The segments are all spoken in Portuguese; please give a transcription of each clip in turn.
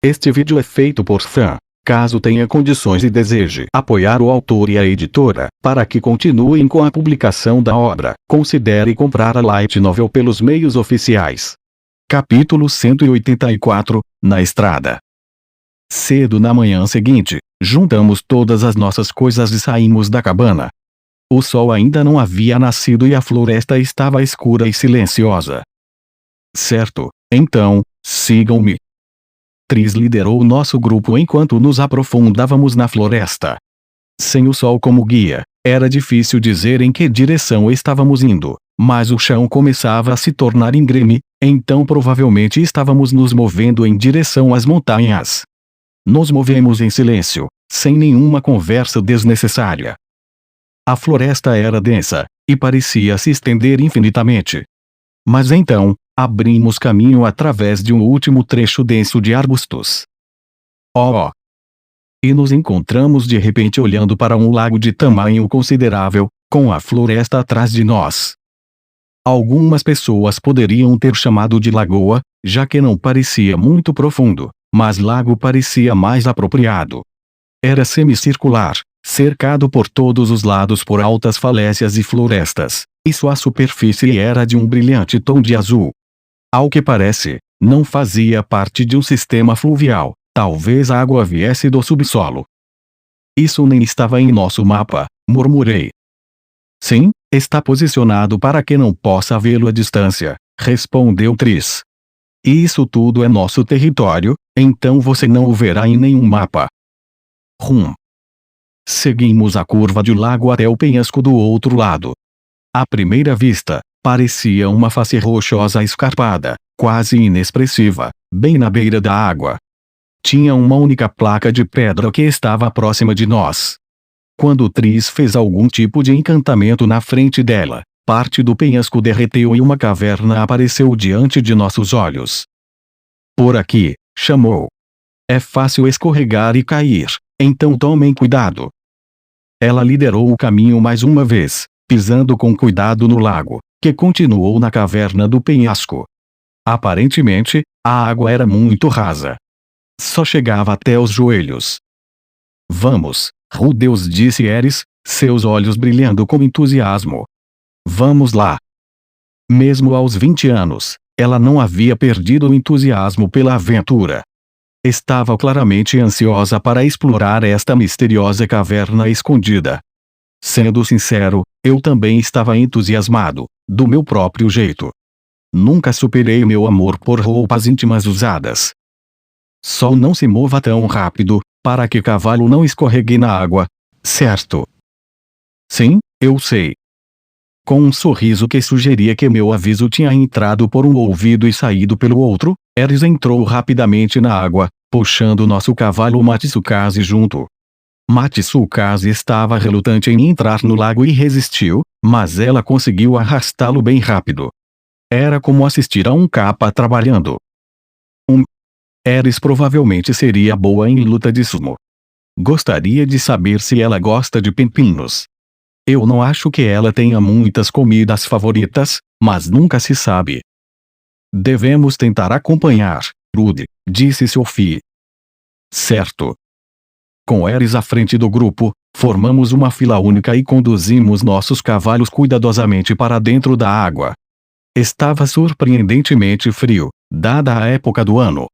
Este vídeo é feito por fã. Caso tenha condições e deseje apoiar o autor e a editora, para que continuem com a publicação da obra, considere comprar a light novel pelos meios oficiais. Capítulo 184, Na Estrada. Cedo na manhã seguinte, juntamos todas as nossas coisas e saímos da cabana. O sol ainda não havia nascido e a floresta estava escura e silenciosa. Certo, então, sigam-me. Tris liderou o nosso grupo enquanto nos aprofundávamos na floresta. Sem o sol como guia, era difícil dizer em que direção estávamos indo, mas o chão começava a se tornar íngreme, então provavelmente estávamos nos movendo em direção às montanhas. Nos movemos em silêncio, sem nenhuma conversa desnecessária. A floresta era densa, e parecia se estender infinitamente. Mas então, abrimos caminho através de um último trecho denso de arbustos. E nos encontramos de repente olhando para um lago de tamanho considerável, com a floresta atrás de nós. Algumas pessoas poderiam ter chamado de lagoa, já que não parecia muito profundo, mas lago parecia mais apropriado. Era semicircular, cercado por todos os lados por altas falésias e florestas, e sua superfície era de um brilhante tom de azul. Ao que parece, não fazia parte de um sistema fluvial, talvez a água viesse do subsolo. Isso nem estava em nosso mapa, murmurei. Sim, está posicionado para que não possa vê-lo à distância, respondeu Tris. E isso tudo é nosso território, então você não o verá em nenhum mapa. Seguimos a curva do lago até o penhasco do outro lado. À primeira vista, parecia uma face rochosa escarpada, quase inexpressiva, bem na beira da água. Tinha uma única placa de pedra que estava próxima de nós. Quando Tris fez algum tipo de encantamento na frente dela, parte do penhasco derreteu e uma caverna apareceu diante de nossos olhos. Por aqui, chamou. É fácil escorregar e cair, então tomem cuidado. Ela liderou o caminho mais uma vez, pisando com cuidado no lago, que continuou na caverna do penhasco. Aparentemente, a água era muito rasa. Só chegava até os joelhos. Vamos, Rudeus, disse Eris, seus olhos brilhando com entusiasmo. Vamos lá. Mesmo aos 20 anos, ela não havia perdido o entusiasmo pela aventura. Estava claramente ansiosa para explorar esta misteriosa caverna escondida. Sendo sincero, eu também estava entusiasmado, do meu próprio jeito. Nunca superei meu amor por roupas íntimas usadas. Só não se mova tão rápido, para que cavalo não escorregue na água, certo? Sim, eu sei. Com um sorriso que sugeria que meu aviso tinha entrado por um ouvido e saído pelo outro, Eris entrou rapidamente na água, puxando nosso cavalo Matsukaze junto. Matsukaze estava relutante em entrar no lago e resistiu, mas ela conseguiu arrastá-lo bem rápido. Era como assistir a um capa trabalhando. Eris provavelmente seria boa em luta de sumo. Gostaria de saber se ela gosta de pepinos. Eu não acho que ela tenha muitas comidas favoritas, mas nunca se sabe. Devemos tentar acompanhar, Rude, disse Sophie. Certo. Com Eris à frente do grupo, formamos uma fila única e conduzimos nossos cavalos cuidadosamente para dentro da água. Estava surpreendentemente frio, dada a época do ano.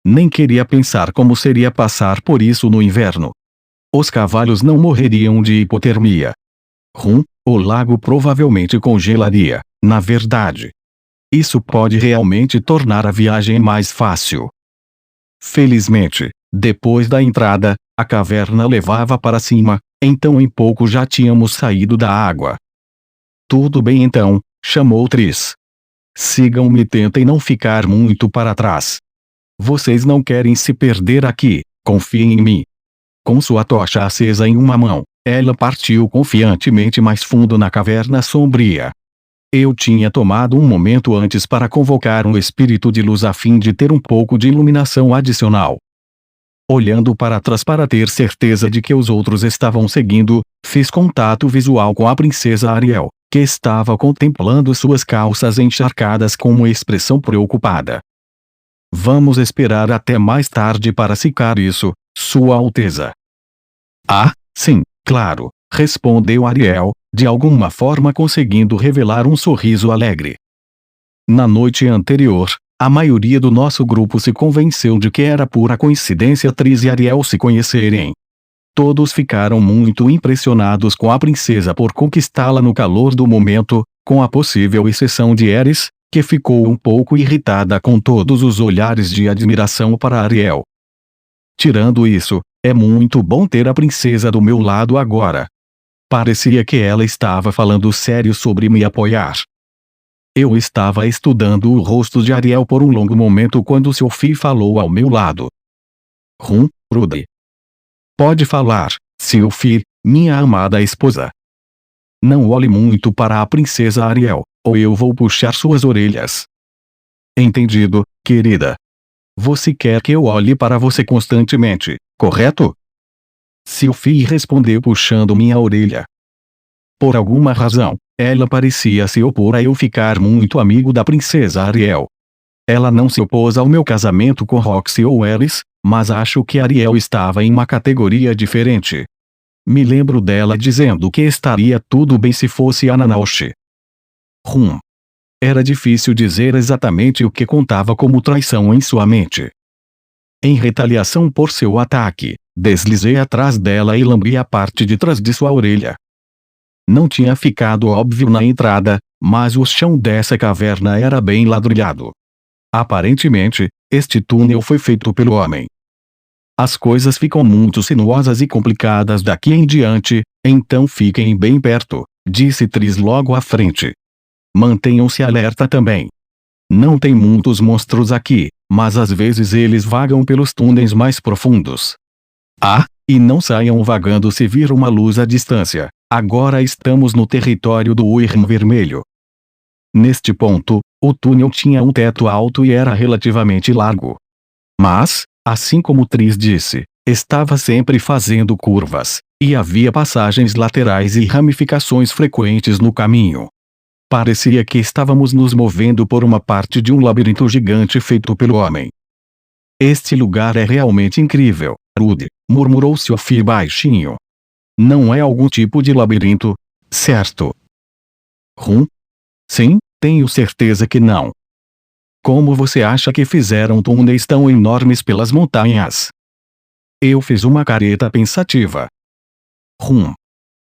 Nem queria pensar como seria passar por isso no inverno. Os cavalos não morreriam de hipotermia. O lago provavelmente congelaria, na verdade. Isso pode realmente tornar a viagem mais fácil. Felizmente, depois da entrada, a caverna levava para cima, então em pouco já tínhamos saído da água. Tudo bem então, chamou Tris. Sigam-me e tentem não ficar muito para trás. Vocês não querem se perder aqui, confiem em mim. Com sua tocha acesa em uma mão, ela partiu confiantemente mais fundo na caverna sombria. Eu tinha tomado um momento antes para convocar um espírito de luz a fim de ter um pouco de iluminação adicional. Olhando para trás para ter certeza de que os outros estavam seguindo, fiz contato visual com a princesa Ariel, que estava contemplando suas calças encharcadas com uma expressão preocupada. Vamos esperar até mais tarde para secar isso, Sua Alteza. Ah, sim, claro, respondeu Ariel, de alguma forma conseguindo revelar um sorriso alegre. Na noite anterior, a maioria do nosso grupo se convenceu de que era pura coincidência Tris e Ariel se conhecerem. Todos ficaram muito impressionados com a princesa por conquistá-la no calor do momento, com a possível exceção de Eris, que ficou um pouco irritada com todos os olhares de admiração para Ariel. Tirando isso, é muito bom ter a princesa do meu lado agora. Parecia que ela estava falando sério sobre me apoiar. Eu estava estudando o rosto de Ariel por um longo momento quando Sophie falou ao meu lado. Rudy. Pode falar, Sophie, minha amada esposa. Não olhe muito para a princesa Ariel, ou eu vou puxar suas orelhas. Entendido, querida. Você quer que eu olhe para você constantemente, correto? Sophie respondeu puxando minha orelha. Por alguma razão, ela parecia se opor a eu ficar muito amigo da princesa Ariel. Ela não se opôs ao meu casamento com Roxy ou Eris, mas acho que Ariel estava em uma categoria diferente. Me lembro dela dizendo que estaria tudo bem se fosse a Nanaoshi. Era difícil dizer exatamente o que contava como traição em sua mente. Em retaliação por seu ataque, deslizei atrás dela e lambi a parte de trás de sua orelha. Não tinha ficado óbvio na entrada, mas o chão dessa caverna era bem ladrilhado. Aparentemente, este túnel foi feito pelo homem. As coisas ficam muito sinuosas e complicadas daqui em diante, então fiquem bem perto, disse Tris logo à frente. Mantenham-se alerta também. Não tem muitos monstros aqui, mas às vezes eles vagam pelos túneis mais profundos. Ah, e não saiam vagando se vir uma luz à distância. Agora estamos no território do Wyrm Vermelho. Neste ponto, o túnel tinha um teto alto e era relativamente largo. Mas, assim como Tris disse, estava sempre fazendo curvas, e havia passagens laterais e ramificações frequentes no caminho. Parecia que estávamos nos movendo por uma parte de um labirinto gigante feito pelo homem. Este lugar é realmente incrível, Rudy, murmurou Sophie baixinho. Não é algum tipo de labirinto, certo? Sim, tenho certeza que não. Como você acha que fizeram túneis tão enormes pelas montanhas? Eu fiz uma careta pensativa.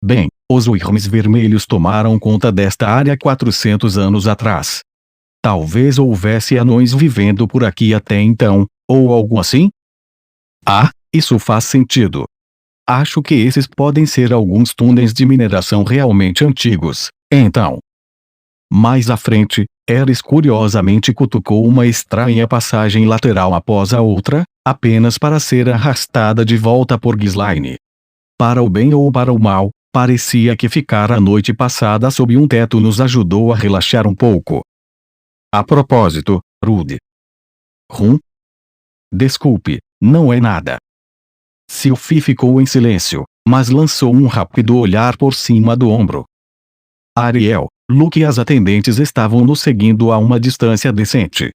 Bem, os Wyrms Vermelhos tomaram conta desta área 400 anos atrás. Talvez houvesse anões vivendo por aqui até então, ou algo assim? Ah, isso faz sentido. Acho que esses podem ser alguns túneis de mineração realmente antigos, então. Mais à frente, Eris curiosamente cutucou uma estranha passagem lateral após a outra, apenas para ser arrastada de volta por Ghislaine. Para o bem ou para o mal, parecia que ficar a noite passada sob um teto nos ajudou a relaxar um pouco. A propósito, Rudy. Desculpe, não é nada. Sophie ficou em silêncio, mas lançou um rápido olhar por cima do ombro. Ariel, Luke e as atendentes estavam nos seguindo a uma distância decente.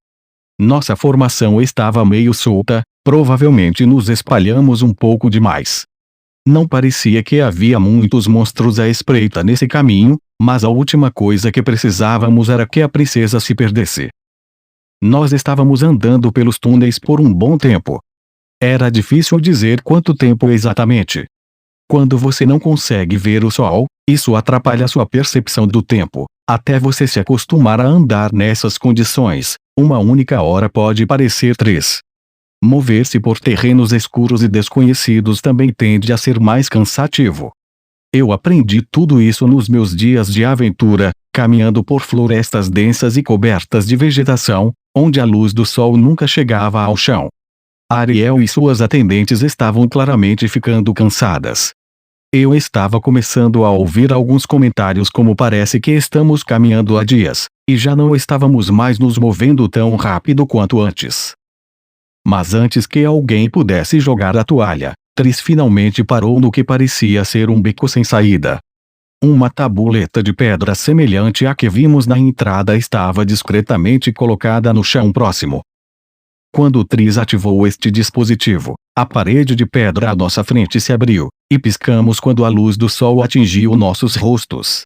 Nossa formação estava meio solta, provavelmente nos espalhamos um pouco demais. Não parecia que havia muitos monstros à espreita nesse caminho, mas a última coisa que precisávamos era que a princesa se perdesse. Nós estávamos andando pelos túneis por um bom tempo. Era difícil dizer quanto tempo exatamente. Quando você não consegue ver o sol, isso atrapalha sua percepção do tempo. Até você se acostumar a andar nessas condições, uma única hora pode parecer 3. Mover-se por terrenos escuros e desconhecidos também tende a ser mais cansativo. Eu aprendi tudo isso nos meus dias de aventura, caminhando por florestas densas e cobertas de vegetação, onde a luz do sol nunca chegava ao chão. Ariel e suas atendentes estavam claramente ficando cansadas. Eu estava começando a ouvir alguns comentários como parece que estamos caminhando há dias, e já não estávamos mais nos movendo tão rápido quanto antes. Mas antes que alguém pudesse jogar a toalha, Tris finalmente parou no que parecia ser um beco sem saída. Uma tabuleta de pedra semelhante à que vimos na entrada estava discretamente colocada no chão próximo. Quando Tris ativou este dispositivo, a parede de pedra à nossa frente se abriu, e piscamos quando a luz do sol atingiu nossos rostos.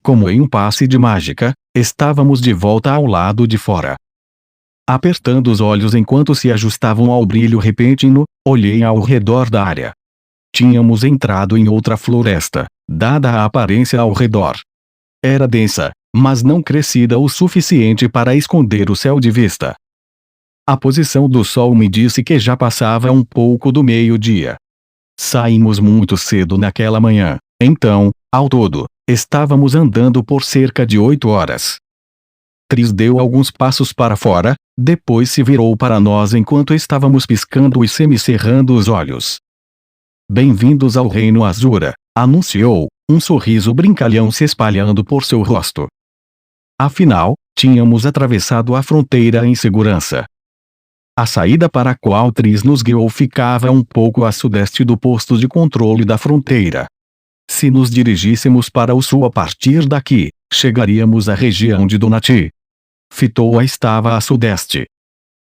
Como em um passe de mágica, estávamos de volta ao lado de fora. Apertando os olhos enquanto se ajustavam ao brilho repentino, olhei ao redor da área. Tínhamos entrado em outra floresta, dada a aparência ao redor. Era densa, mas não crescida o suficiente para esconder o céu de vista. A posição do sol me disse que já passava um pouco do meio-dia. Saímos muito cedo naquela manhã, então, ao todo, estávamos andando por cerca de 8 horas. Tris deu alguns passos para fora, depois se virou para nós enquanto estávamos piscando e semicerrando os olhos. Bem-vindos ao Reino Azura, anunciou, um sorriso brincalhão se espalhando por seu rosto. Afinal, tínhamos atravessado a fronteira em segurança. A saída para a qual Tris nos guiou ficava um pouco a sudeste do posto de controle da fronteira. Se nos dirigíssemos para o sul a partir daqui, chegaríamos à região de Donati. Fitoa estava a sudeste.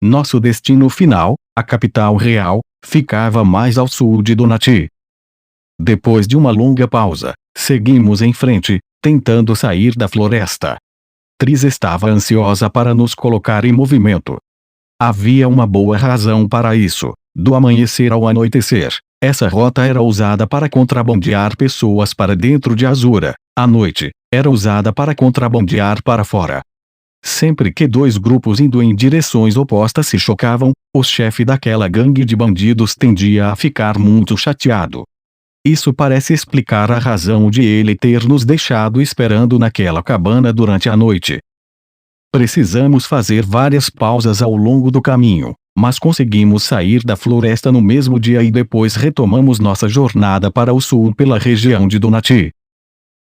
Nosso destino final, a capital real, ficava mais ao sul de Donati. Depois de uma longa pausa, seguimos em frente, tentando sair da floresta. Tris estava ansiosa para nos colocar em movimento. Havia uma boa razão para isso. Do amanhecer ao anoitecer, essa rota era usada para contrabandear pessoas para dentro de Azura. À noite, era usada para contrabandear para fora. Sempre que dois grupos indo em direções opostas se chocavam, o chefe daquela gangue de bandidos tendia a ficar muito chateado. Isso parece explicar a razão de ele ter nos deixado esperando naquela cabana durante a noite. Precisamos fazer várias pausas ao longo do caminho, mas conseguimos sair da floresta no mesmo dia e depois retomamos nossa jornada para o sul pela região de Donati.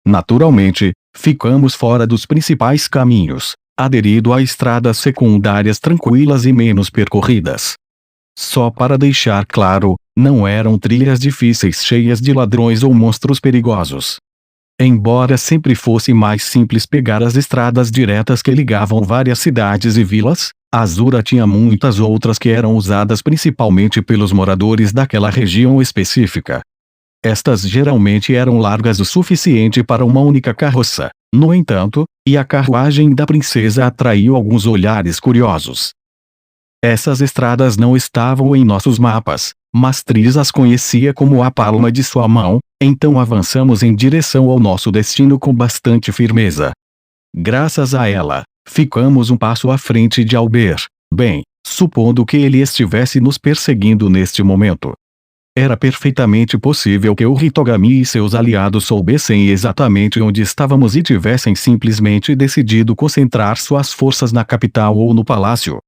Naturalmente, ficamos fora dos principais caminhos, aderido a estradas secundárias tranquilas e menos percorridas. Só para deixar claro, não eram trilhas difíceis cheias de ladrões ou monstros perigosos. Embora sempre fosse mais simples pegar as estradas diretas que ligavam várias cidades e vilas, Azura tinha muitas outras que eram usadas principalmente pelos moradores daquela região específica. Estas geralmente eram largas o suficiente para uma única carroça, no entanto, e a carruagem da princesa atraiu alguns olhares curiosos. Essas estradas não estavam em nossos mapas, mas Tris as conhecia como a palma de sua mão, então avançamos em direção ao nosso destino com bastante firmeza. Graças a ela, ficamos um passo à frente de Albert, bem, supondo que ele estivesse nos perseguindo neste momento. Era perfeitamente possível que o Hitogami e seus aliados soubessem exatamente onde estávamos e tivessem simplesmente decidido concentrar suas forças na capital ou no palácio.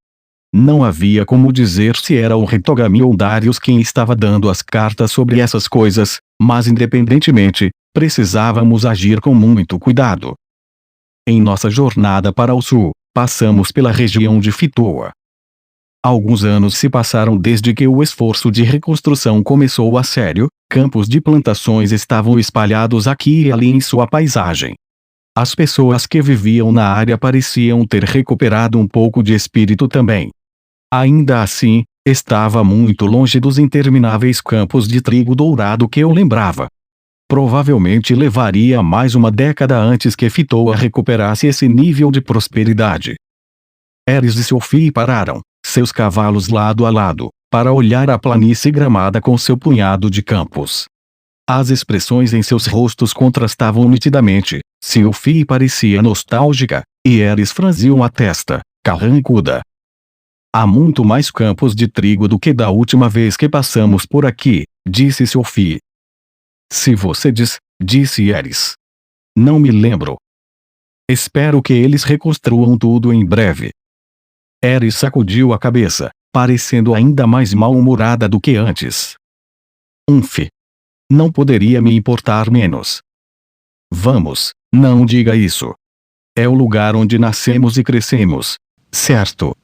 Não havia como dizer se era o Hitogami ou Darius quem estava dando as cartas sobre essas coisas, mas independentemente, precisávamos agir com muito cuidado. Em nossa jornada para o sul, passamos pela região de Fitoa. Alguns anos se passaram desde que o esforço de reconstrução começou a sério, campos de plantações estavam espalhados aqui e ali em sua paisagem. As pessoas que viviam na área pareciam ter recuperado um pouco de espírito também. Ainda assim, estava muito longe dos intermináveis campos de trigo dourado que eu lembrava. Provavelmente levaria mais uma década antes que Fitoa recuperasse esse nível de prosperidade. Ares e Sophie pararam, seus cavalos lado a lado, para olhar a planície gramada com seu punhado de campos. As expressões em seus rostos contrastavam nitidamente. Sophie parecia nostálgica, e Ares franziu a testa, carrancuda. Há muito mais campos de trigo do que da última vez que passamos por aqui, disse Sophie. Se você diz, disse Ares. Não me lembro. Espero que eles reconstruam tudo em breve. Ares sacudiu a cabeça, parecendo ainda mais mal-humorada do que antes. Não poderia me importar menos. Vamos, não diga isso. É o lugar onde nascemos e crescemos, certo?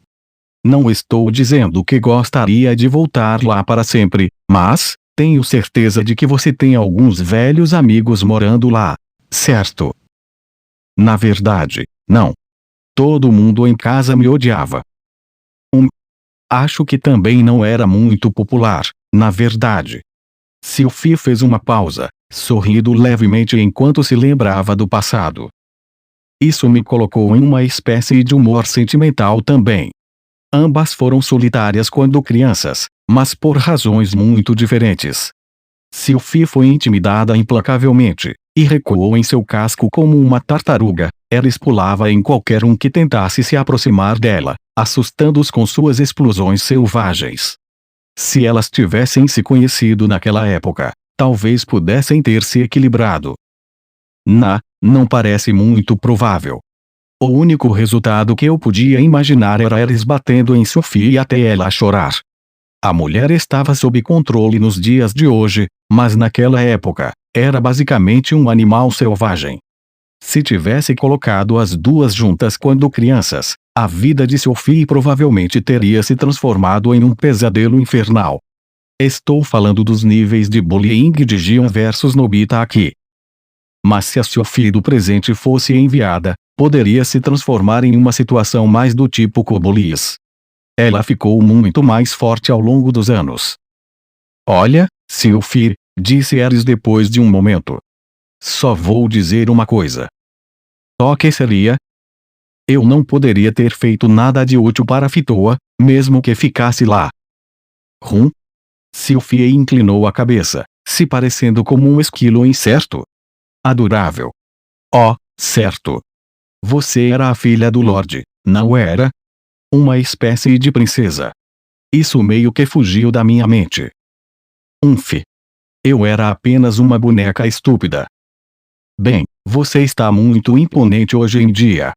Não estou dizendo que gostaria de voltar lá para sempre, mas tenho certeza de que você tem alguns velhos amigos morando lá, certo? Na verdade, não. Todo mundo em casa me odiava. Acho que também não era muito popular, na verdade. Sylvie fez uma pausa, sorrindo levemente enquanto se lembrava do passado. Isso me colocou em uma espécie de humor sentimental também. Ambas foram solitárias quando crianças, mas por razões muito diferentes. Sylvie foi intimidada implacavelmente, e recuou em seu casco como uma tartaruga. Ela pulava em qualquer um que tentasse se aproximar dela, assustando-os com suas explosões selvagens. Se elas tivessem se conhecido naquela época, talvez pudessem ter se equilibrado. Não parece muito provável. O único resultado que eu podia imaginar era eles batendo em Sophie até ela chorar. A mulher estava sob controle nos dias de hoje, mas naquela época, era basicamente um animal selvagem. Se tivesse colocado as duas juntas quando crianças, a vida de Sophie provavelmente teria se transformado em um pesadelo infernal. Estou falando dos níveis de bullying de Jian versus Nobita aqui. Mas se a Sophie do presente fosse enviada, poderia se transformar em uma situação mais do tipo Cobolias. Ela ficou muito mais forte ao longo dos anos. Olha, Sophie, disse Ares depois de um momento. Só vou dizer uma coisa. O que seria? Eu não poderia ter feito nada de útil para Fitoa, mesmo que ficasse lá. Sophie inclinou a cabeça, se parecendo como um esquilo incerto. Adorável. Oh, certo. Você era a filha do Lorde, não era? Uma espécie de princesa. Isso meio que fugiu da minha mente. Eu era apenas uma boneca estúpida. Bem, você está muito imponente hoje em dia.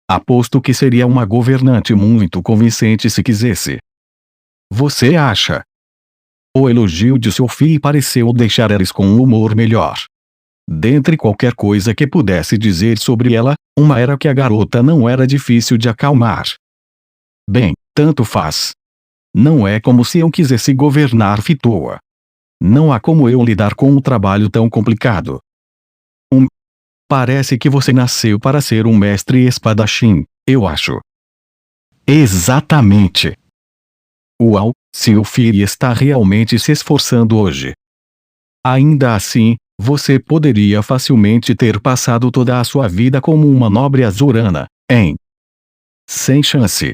Aposto que seria uma governante muito convincente se quisesse. Você acha? O elogio de Sophie pareceu deixar Ares com um humor melhor. Dentre qualquer coisa que pudesse dizer sobre ela, uma era que a garota não era difícil de acalmar. Bem, tanto faz. Não é como se eu quisesse governar Fitoa. Não há como eu lidar com um trabalho tão complicado. Parece que você nasceu para ser um mestre espadachim, eu acho. Exatamente. Uau, Sophie está realmente se esforçando hoje. Ainda assim, você poderia facilmente ter passado toda a sua vida como uma nobre azurana, hein? Sem chance.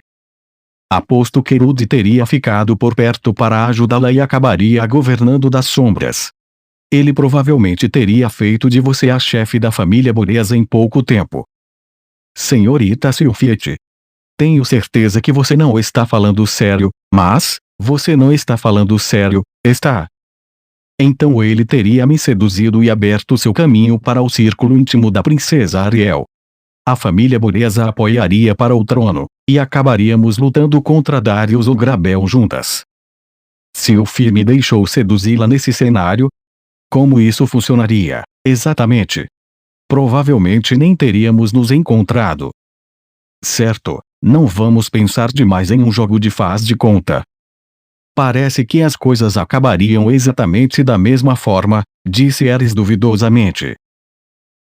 Aposto que Rudy teria ficado por perto para ajudá-la e acabaria governando das sombras. Ele provavelmente teria feito de você a chefe da família Boreas em pouco tempo. Senhorita Sylphie. Tenho certeza que você não está falando sério, mas, você não está falando sério, está? Então ele teria me seduzido e aberto seu caminho para o círculo íntimo da princesa Ariel. A família Boreas a apoiaria para o trono, e acabaríamos lutando contra Darius o Grabel juntas. Sophie me deixou seduzi-la nesse cenário? Como isso funcionaria, exatamente? Provavelmente nem teríamos nos encontrado. Certo, não vamos pensar demais em um jogo de faz de conta. Parece que as coisas acabariam exatamente da mesma forma, disse Ares duvidosamente.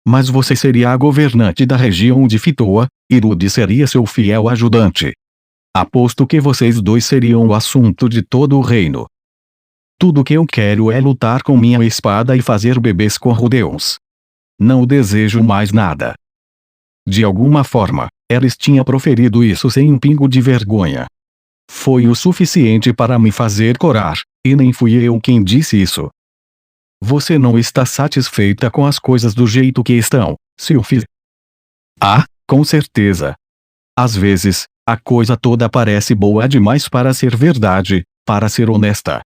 Mas você seria a governante da região de Fitoa, e Rudy seria seu fiel ajudante. Aposto que vocês dois seriam o assunto de todo o reino. Tudo que eu quero é lutar com minha espada e fazer bebês com Rudeons. Não desejo mais nada. De alguma forma, Ares tinha proferido isso sem um pingo de vergonha. Foi o suficiente para me fazer corar, e nem fui eu quem disse isso. Você não está satisfeita com as coisas do jeito que estão, Sophie? Ah, com certeza. Às vezes, a coisa toda parece boa demais para ser verdade, para ser honesta.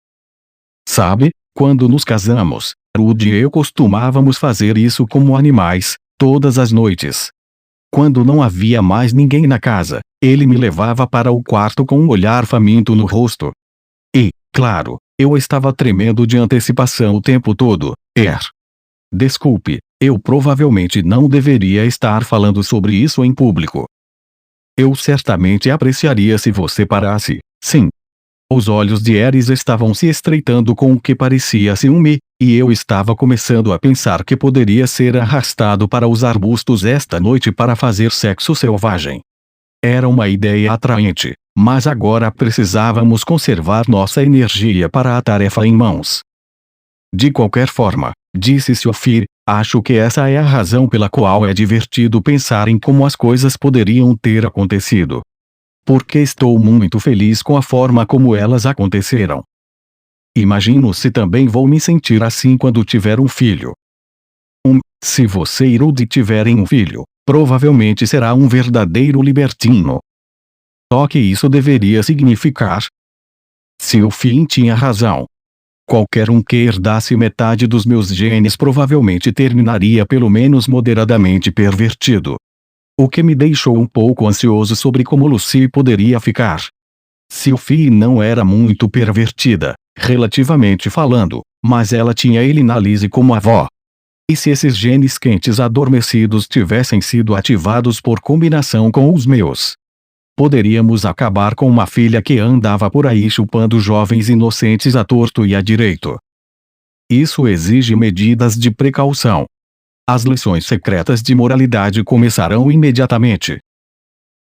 Sabe, quando nos casamos, Rudy e eu costumávamos fazer isso como animais, todas as noites. Quando não havia mais ninguém na casa, ele me levava para o quarto com um olhar faminto no rosto. E, claro, eu estava tremendo de antecipação o tempo todo. Desculpe, eu provavelmente não deveria estar falando sobre isso em público. Eu certamente apreciaria se você parasse, sim. Os olhos de Ares estavam se estreitando com o que parecia ciúme, e eu estava começando a pensar que poderia ser arrastado para os arbustos esta noite para fazer sexo selvagem. Era uma ideia atraente, mas agora precisávamos conservar nossa energia para a tarefa em mãos. De qualquer forma, disse Sophie, acho que essa é a razão pela qual é divertido pensar em como as coisas poderiam ter acontecido. Porque estou muito feliz com a forma como elas aconteceram. Imagino se também vou me sentir assim quando tiver um filho. Se você e Rudy tiverem um filho, provavelmente será um verdadeiro libertino. Só que isso deveria significar. Sophie tinha razão. Qualquer um que herdasse metade dos meus genes provavelmente terminaria pelo menos moderadamente pervertido. O que me deixou um pouco ansioso sobre como Lucy poderia ficar. Sophie não era muito pervertida, relativamente falando, mas ela tinha ele na Lizzie como avó. E se esses genes quentes adormecidos tivessem sido ativados por combinação com os meus? Poderíamos acabar com uma filha que andava por aí chupando jovens inocentes à torto e à direito. Isso exige medidas de precaução. As lições secretas de moralidade começarão imediatamente.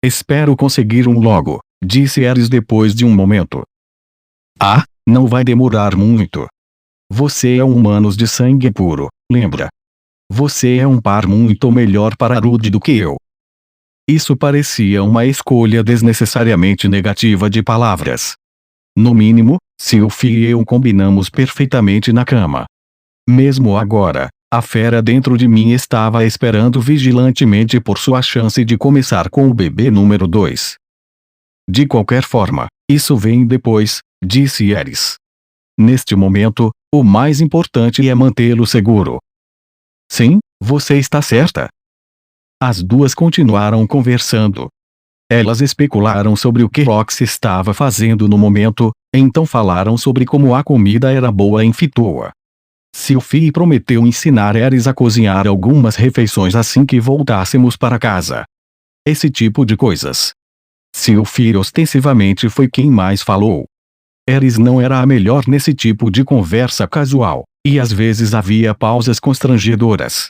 Espero conseguir um logo, disse Eris depois de um momento. Ah, não vai demorar muito. Você é um humanos de sangue puro, lembra? Você é um par muito melhor para Rudy do que eu. Isso parecia uma escolha desnecessariamente negativa de palavras. No mínimo, Sophie e eu combinamos perfeitamente na cama. Mesmo agora, a fera dentro de mim estava esperando vigilantemente por sua chance de começar com o bebê número 2. De qualquer forma, isso vem depois, disse Eris. Neste momento, o mais importante é mantê-lo seguro. Sim, você está certa. As duas continuaram conversando. Elas especularam sobre o que Rox estava fazendo no momento, então falaram sobre como a comida era boa em Fitoa. Sophie prometeu ensinar Eris a cozinhar algumas refeições assim que voltássemos para casa. Esse tipo de coisas. Sophie ostensivamente foi quem mais falou. Eris não era a melhor nesse tipo de conversa casual, e às vezes havia pausas constrangedoras.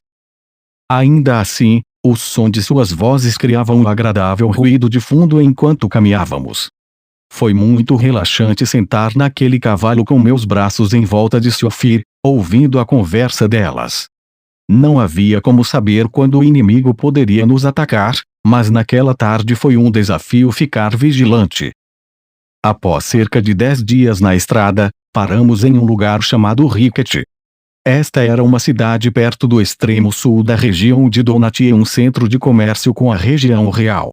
Ainda assim, o som de suas vozes criava um agradável ruído de fundo enquanto caminhávamos. Foi muito relaxante sentar naquele cavalo com meus braços em volta de Sophie, ouvindo a conversa delas. Não havia como saber quando o inimigo poderia nos atacar, mas naquela tarde foi um desafio ficar vigilante. Após cerca de 10 dias na estrada, paramos em um lugar chamado Ricket. Esta era uma cidade perto do extremo sul da região de Donut e um centro de comércio com a região real.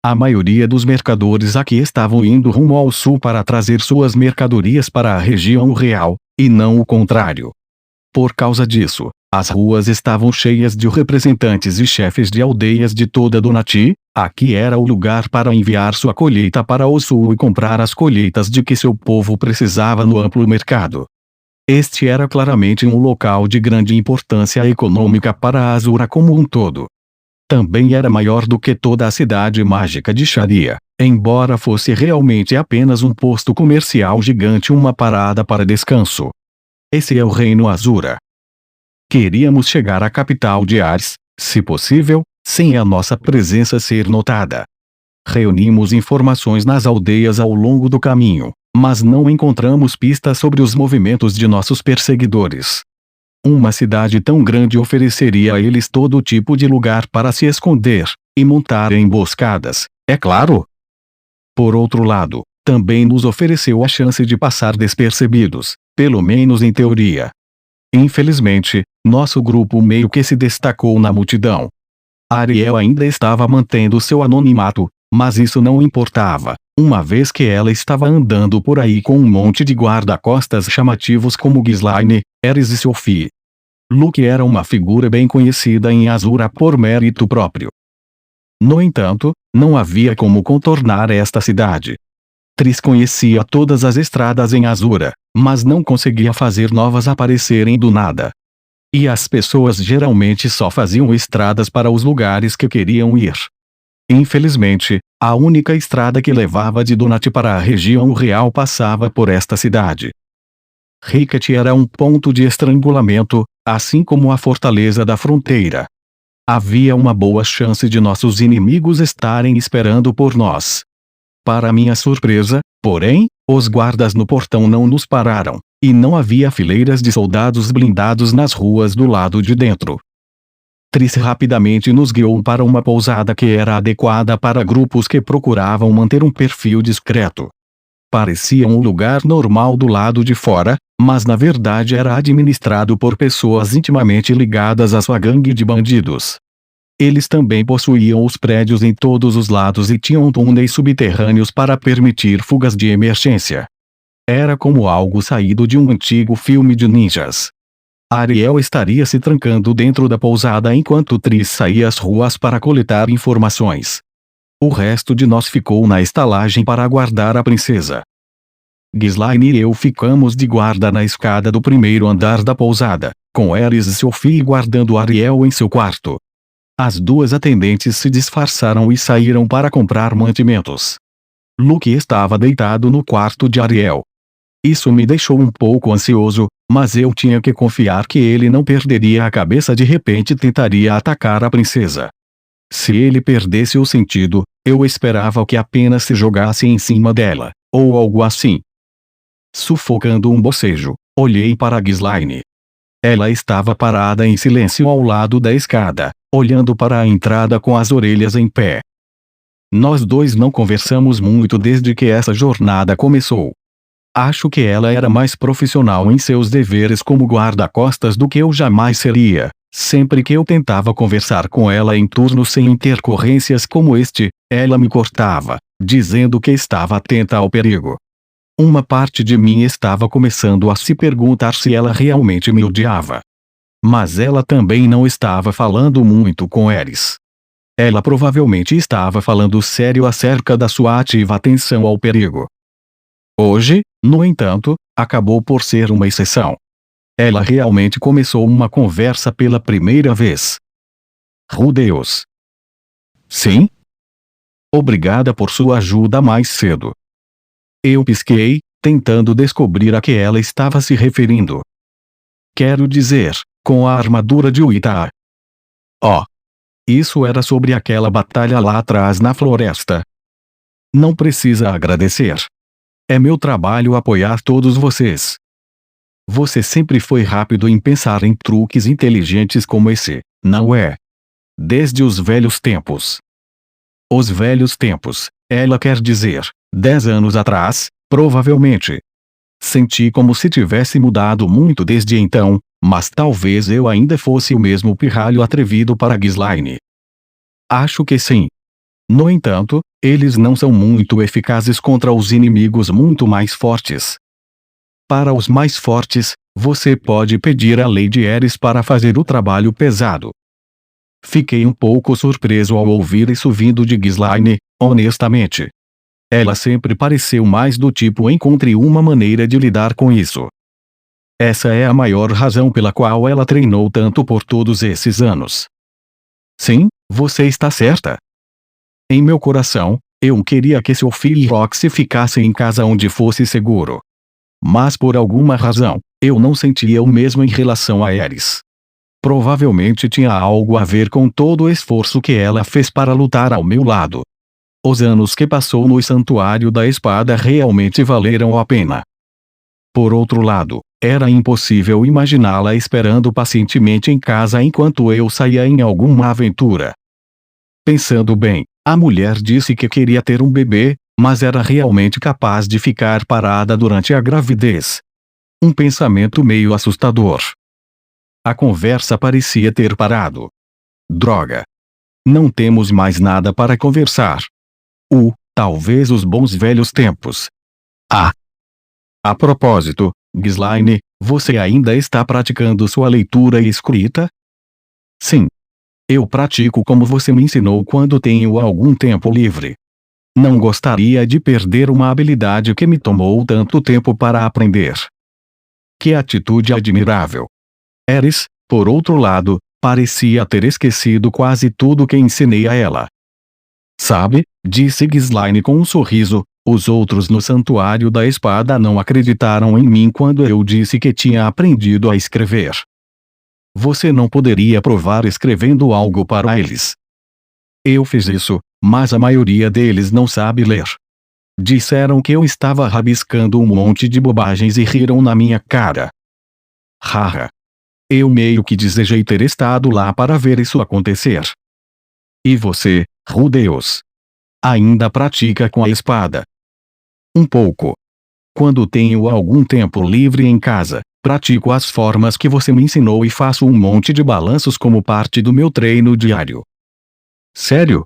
A maioria dos mercadores aqui estavam indo rumo ao sul para trazer suas mercadorias para a região real, e não o contrário. Por causa disso, as ruas estavam cheias de representantes e chefes de aldeias de toda Donut. Aqui era o lugar para enviar sua colheita para o sul e comprar as colheitas de que seu povo precisava no amplo mercado. Este era claramente um local de grande importância econômica para a Azura como um todo. Também era maior do que toda a cidade mágica de Sharia, embora fosse realmente apenas um posto comercial gigante e uma parada para descanso. Esse é o Reino Azura. Queríamos chegar à capital de Ares, se possível, sem a nossa presença ser notada. Reunimos informações nas aldeias ao longo do caminho, mas não encontramos pistas sobre os movimentos de nossos perseguidores. Uma cidade tão grande ofereceria a eles todo tipo de lugar para se esconder, e montar emboscadas, é claro. Por outro lado, também nos ofereceu a chance de passar despercebidos, pelo menos em teoria. Infelizmente, nosso grupo meio que se destacou na multidão. Ariel ainda estava mantendo seu anonimato, mas isso não importava, uma vez que ela estava andando por aí com um monte de guarda-costas chamativos como Ghislaine, Eris e Sophie. Luke era uma figura bem conhecida em Azura por mérito próprio. No entanto, não havia como contornar esta cidade. Triss conhecia todas as estradas em Azura, mas não conseguia fazer novas aparecerem do nada. E as pessoas geralmente só faziam estradas para os lugares que queriam ir. Infelizmente, a única estrada que levava de Donut para a região real passava por esta cidade. Ricket era um ponto de estrangulamento, assim como a fortaleza da fronteira. Havia uma boa chance de nossos inimigos estarem esperando por nós. Para minha surpresa, porém, os guardas no portão não nos pararam, e não havia fileiras de soldados blindados nas ruas do lado de dentro. Triss rapidamente nos guiou para uma pousada que era adequada para grupos que procuravam manter um perfil discreto. Parecia um lugar normal do lado de fora, mas na verdade era administrado por pessoas intimamente ligadas à sua gangue de bandidos. Eles também possuíam os prédios em todos os lados e tinham túneis subterrâneos para permitir fugas de emergência. Era como algo saído de um antigo filme de ninjas. Ariel estaria se trancando dentro da pousada enquanto Triss saía às ruas para coletar informações. O resto de nós ficou na estalagem para aguardar a princesa. Ghislaine e eu ficamos de guarda na escada do primeiro andar da pousada, com Eris e Sophie guardando Ariel em seu quarto. As duas atendentes se disfarçaram e saíram para comprar mantimentos. Luke estava deitado no quarto de Ariel. Isso me deixou um pouco ansioso, mas eu tinha que confiar que ele não perderia a cabeça de repente tentaria atacar a princesa. Se ele perdesse o sentido, eu esperava que apenas se jogasse em cima dela, ou algo assim. Sufocando um bocejo, olhei para Ghislaine. Ela estava parada em silêncio ao lado da escada, olhando para a entrada com as orelhas em pé. Nós dois não conversamos muito desde que essa jornada começou. Acho que ela era mais profissional em seus deveres como guarda-costas do que eu jamais seria. Sempre que eu tentava conversar com ela em turnos sem intercorrências como este, ela me cortava, dizendo que estava atenta ao perigo. Uma parte de mim estava começando a se perguntar se ela realmente me odiava. Mas ela também não estava falando muito com Eris. Ela provavelmente estava falando sério acerca da sua ativa atenção ao perigo. Hoje, no entanto, acabou por ser uma exceção. Ela realmente começou uma conversa pela primeira vez. Rudeus. Sim? Obrigada por sua ajuda mais cedo. Eu pisquei, tentando descobrir a que ela estava se referindo. Quero dizer, com a armadura de Uitaa. Oh. Isso era sobre aquela batalha lá atrás na floresta. Não precisa agradecer. É meu trabalho apoiar todos vocês. Você sempre foi rápido em pensar em truques inteligentes como esse, não é? Desde os velhos tempos. Os velhos tempos, ela quer dizer, 10 anos atrás, provavelmente. Senti como se tivesse mudado muito desde então, mas talvez eu ainda fosse o mesmo pirralho atrevido para Ghislaine. Acho que sim. No entanto, eles não são muito eficazes contra os inimigos muito mais fortes. Para os mais fortes, você pode pedir a Lady Eris para fazer o trabalho pesado. Fiquei um pouco surpreso ao ouvir isso vindo de Ghislaine, honestamente. Ela sempre pareceu mais do tipo encontre uma maneira de lidar com isso. Essa é a maior razão pela qual ela treinou tanto por todos esses anos. Sim, você está certa. Em meu coração, eu queria que Sophie e Roxy ficassem em casa onde fosse seguro. Mas por alguma razão, eu não sentia o mesmo em relação a Eris. Provavelmente tinha algo a ver com todo o esforço que ela fez para lutar ao meu lado. Os anos que passou no Santuário da Espada realmente valeram a pena. Por outro lado, era impossível imaginá-la esperando pacientemente em casa enquanto eu saía em alguma aventura. Pensando bem, a mulher disse que queria ter um bebê, mas era realmente capaz de ficar parada durante a gravidez. Um pensamento meio assustador. A conversa parecia ter parado. Droga. Não temos mais nada para conversar. Talvez os bons velhos tempos. Ah! A propósito, Ghislaine, você ainda está praticando sua leitura e escrita? Sim. Eu pratico como você me ensinou quando tenho algum tempo livre. Não gostaria de perder uma habilidade que me tomou tanto tempo para aprender. Que atitude admirável. Eris, por outro lado, parecia ter esquecido quase tudo que ensinei a ela. Sabe, disse Ghislaine com um sorriso, os outros no Santuário da Espada não acreditaram em mim quando eu disse que tinha aprendido a escrever. Você não poderia provar escrevendo algo para eles. Eu fiz isso, mas a maioria deles não sabe ler. Disseram que eu estava rabiscando um monte de bobagens e riram na minha cara. Haha. Eu meio que desejei ter estado lá para ver isso acontecer. E você, Rudeus? Ainda pratica com a espada? Um pouco. Quando tenho algum tempo livre em casa, pratico as formas que você me ensinou e faço um monte de balanços como parte do meu treino diário. Sério?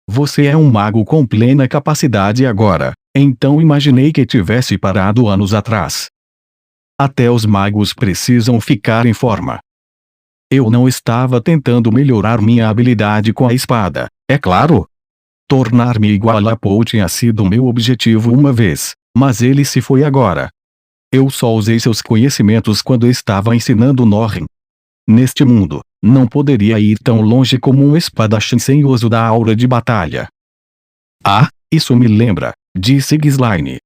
Você é um mago com plena capacidade agora, então imaginei que tivesse parado anos atrás. Até os magos precisam ficar em forma. Eu não estava tentando melhorar minha habilidade com a espada, é claro. Tornar-me igual a Paul tinha sido meu objetivo uma vez, mas ele se foi agora. Eu só usei seus conhecimentos quando estava ensinando Norrin. Neste mundo, não poderia ir tão longe como um espadachim sem uso da aura de batalha. Ah, isso me lembra, disse Ghislaine.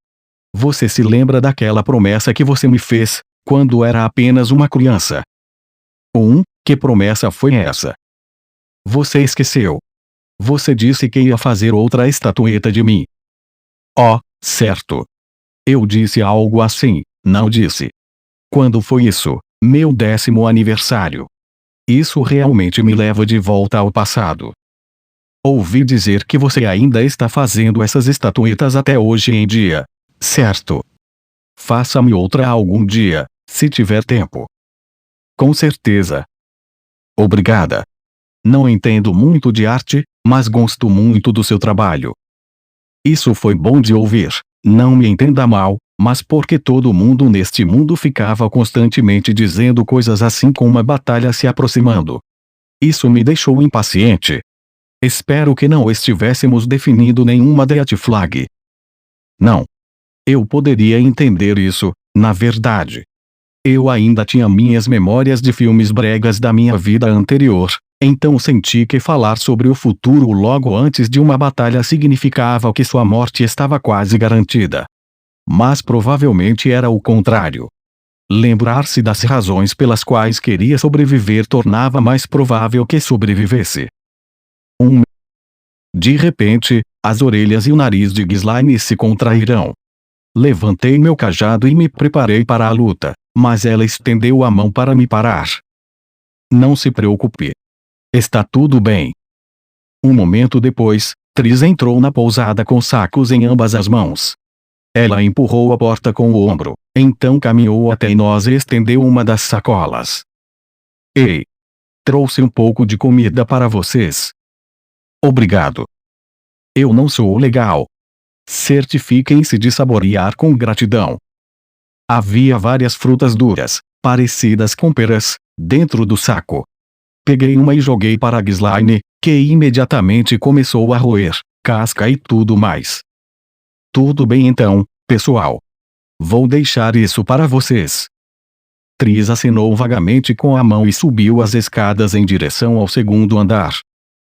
Você se lembra daquela promessa que você me fez, quando era apenas uma criança? Que promessa foi essa? Você esqueceu. Você disse que ia fazer outra estatueta de mim. Oh, certo. Eu disse algo assim, não disse? Quando foi isso? Meu 10º aniversário. Isso realmente me leva de volta ao passado. Ouvi dizer que você ainda está fazendo essas estatuetas até hoje em dia, certo? Faça-me outra algum dia, se tiver tempo. Com certeza. Obrigada. Não entendo muito de arte, mas gosto muito do seu trabalho. Isso foi bom de ouvir, não me entenda mal, mas porque todo mundo neste mundo ficava constantemente dizendo coisas assim com uma batalha se aproximando. Isso me deixou impaciente. Espero que não estivéssemos definindo nenhuma death flag. Não. Eu poderia entender isso, na verdade. Eu ainda tinha minhas memórias de filmes bregas da minha vida anterior, então senti que falar sobre o futuro logo antes de uma batalha significava que sua morte estava quase garantida. Mas provavelmente era o contrário. Lembrar-se das razões pelas quais queria sobreviver tornava mais provável que sobrevivesse. De repente, as orelhas e o nariz de Ghislaine se contraíram. Levantei meu cajado e me preparei para a luta, mas ela estendeu a mão para me parar. Não se preocupe. Está tudo bem. Um momento depois, Tris entrou na pousada com sacos em ambas as mãos. Ela empurrou a porta com o ombro, então caminhou até nós e estendeu uma das sacolas. Ei! Trouxe um pouco de comida para vocês. Obrigado. Eu não sou legal. Certifiquem-se de saborear com gratidão. Havia várias frutas duras, parecidas com peras, dentro do saco. Peguei uma e joguei para Ghislaine, que imediatamente começou a roer, casca e tudo mais. Tudo bem então, pessoal. Vou deixar isso para vocês. Tris acenou vagamente com a mão e subiu as escadas em direção ao segundo andar.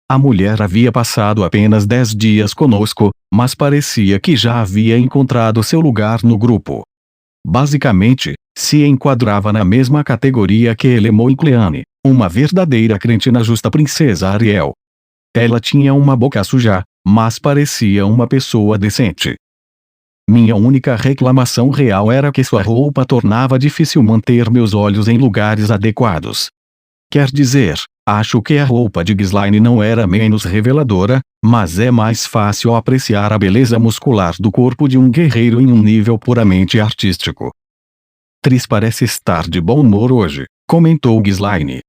A mulher havia passado apenas 10 dias conosco, mas parecia que já havia encontrado seu lugar no grupo. Basicamente, se enquadrava na mesma categoria que Elemo e Cleane, uma verdadeira crente na justa princesa Ariel. Ela tinha uma boca suja, mas parecia uma pessoa decente. Minha única reclamação real era que sua roupa tornava difícil manter meus olhos em lugares adequados. Quer dizer, acho que a roupa de Ghislaine não era menos reveladora, mas é mais fácil apreciar a beleza muscular do corpo de um guerreiro em um nível puramente artístico. Tris parece estar de bom humor hoje, comentou Ghislaine.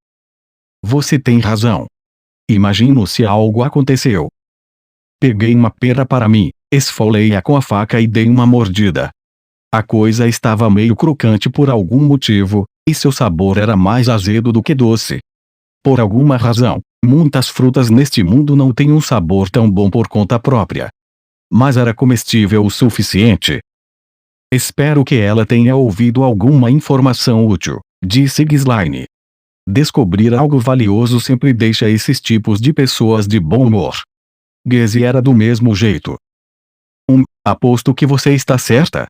Você tem razão. Imagino se algo aconteceu. Peguei uma pera para mim, esfolei-a com a faca e dei uma mordida. A coisa estava meio crocante por algum motivo, e seu sabor era mais azedo do que doce. Por alguma razão, muitas frutas neste mundo não têm um sabor tão bom por conta própria. Mas era comestível o suficiente. Espero que ela tenha ouvido alguma informação útil, disse Ghislaine. Descobrir algo valioso sempre deixa esses tipos de pessoas de bom humor. Gezi era do mesmo jeito. Aposto que você está certa.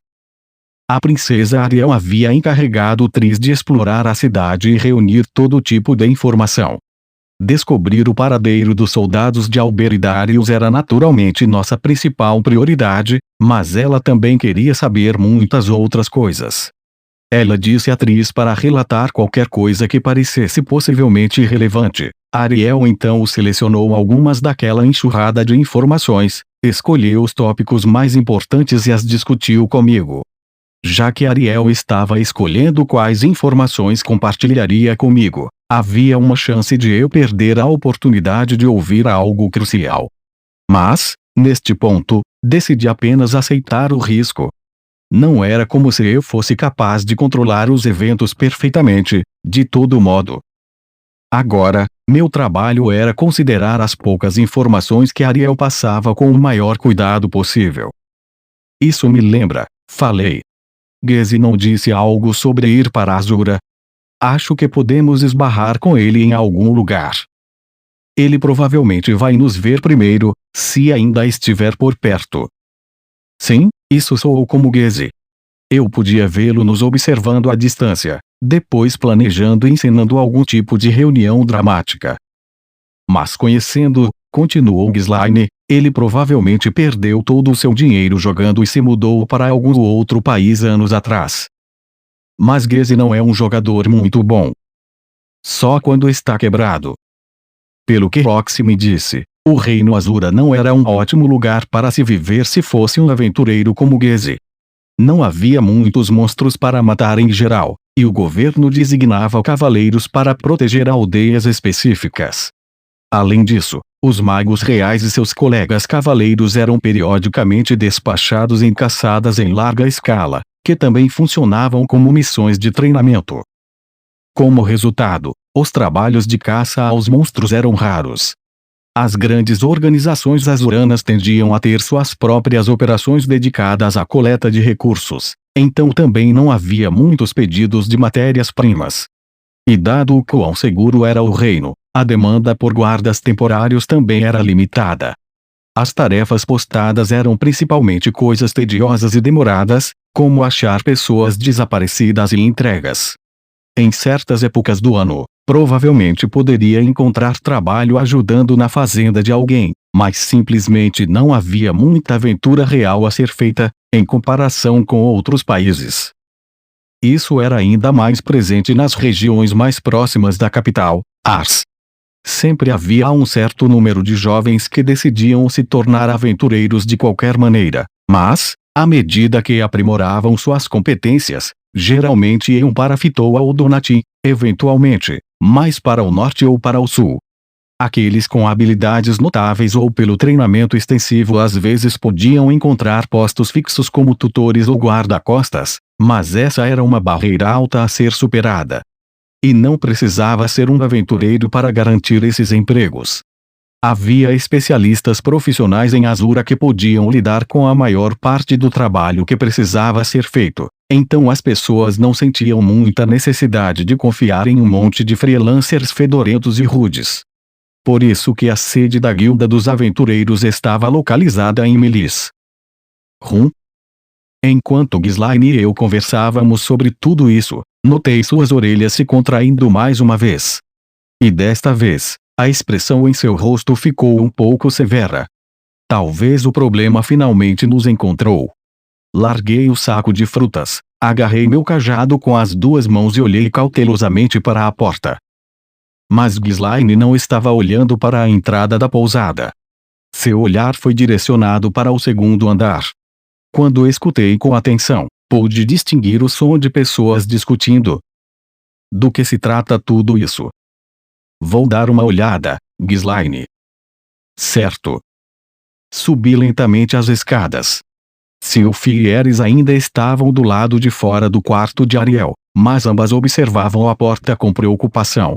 A princesa Ariel havia encarregado Tris de explorar a cidade e reunir todo tipo de informação. Descobrir o paradeiro dos soldados de Alberidarius era naturalmente nossa principal prioridade, mas ela também queria saber muitas outras coisas. Ela disse a Tris para relatar qualquer coisa que parecesse possivelmente relevante. Ariel então selecionou algumas daquela enxurrada de informações, escolheu os tópicos mais importantes e as discutiu comigo. Já que Ariel estava escolhendo quais informações compartilharia comigo, havia uma chance de eu perder a oportunidade de ouvir algo crucial. Mas, neste ponto, decidi apenas aceitar o risco. Não era como se eu fosse capaz de controlar os eventos perfeitamente, de todo modo. Agora, meu trabalho era considerar as poucas informações que Ariel passava com o maior cuidado possível. Isso me lembra, falei. Gezi não disse algo sobre ir para Azura. Acho que podemos esbarrar com ele em algum lugar. Ele provavelmente vai nos ver primeiro, se ainda estiver por perto. Sim, isso soou como Gezi. Eu podia vê-lo nos observando à distância, depois planejando e encenando algum tipo de reunião dramática. Mas conhecendo-o, continuou Ghislaine, ele provavelmente perdeu todo o seu dinheiro jogando e se mudou para algum outro país anos atrás. Mas Gezi não é um jogador muito bom. Só quando está quebrado. Pelo que Roxy me disse, o Reino Azura não era um ótimo lugar para se viver se fosse um aventureiro como Gezi. Não havia muitos monstros para matar em geral, e o governo designava cavaleiros para proteger aldeias específicas. Além disso, os magos reais e seus colegas cavaleiros eram periodicamente despachados em caçadas em larga escala, que também funcionavam como missões de treinamento. Como resultado, os trabalhos de caça aos monstros eram raros. As grandes organizações azuranas tendiam a ter suas próprias operações dedicadas à coleta de recursos, então também não havia muitos pedidos de matérias-primas. E dado o quão seguro era o reino, a demanda por guardas temporários também era limitada. As tarefas postadas eram principalmente coisas tediosas e demoradas, como achar pessoas desaparecidas e entregas. Em certas épocas do ano, provavelmente poderia encontrar trabalho ajudando na fazenda de alguém, mas simplesmente não havia muita aventura real a ser feita, em comparação com outros países. Isso era ainda mais presente nas regiões mais próximas da capital, Ars. Sempre havia um certo número de jovens que decidiam se tornar aventureiros de qualquer maneira, mas, à medida que aprimoravam suas competências, geralmente iam para Fitoa ou Donati, eventualmente, mais para o norte ou para o sul. Aqueles com habilidades notáveis ou pelo treinamento extensivo às vezes podiam encontrar postos fixos como tutores ou guarda-costas, mas essa era uma barreira alta a ser superada. E não precisava ser um aventureiro para garantir esses empregos. Havia especialistas profissionais em Azura que podiam lidar com a maior parte do trabalho que precisava ser feito, então as pessoas não sentiam muita necessidade de confiar em um monte de freelancers fedorentos e rudes. Por isso que a sede da Guilda dos Aventureiros estava localizada em Melis. Enquanto Ghislaine e eu conversávamos sobre tudo isso, notei suas orelhas se contraindo mais uma vez. E desta vez, a expressão em seu rosto ficou um pouco severa. Talvez o problema finalmente nos encontrou. Larguei o saco de frutas, agarrei meu cajado com as duas mãos e olhei cautelosamente para a porta. Mas Ghislaine não estava olhando para a entrada da pousada. Seu olhar foi direcionado para o segundo andar. Quando escutei com atenção, pude distinguir o som de pessoas discutindo. Do que se trata tudo isso? Vou dar uma olhada, Ghislaine. Certo. Subi lentamente as escadas. Sylphie e Eris ainda estavam do lado de fora do quarto de Ariel, mas ambas observavam a porta com preocupação.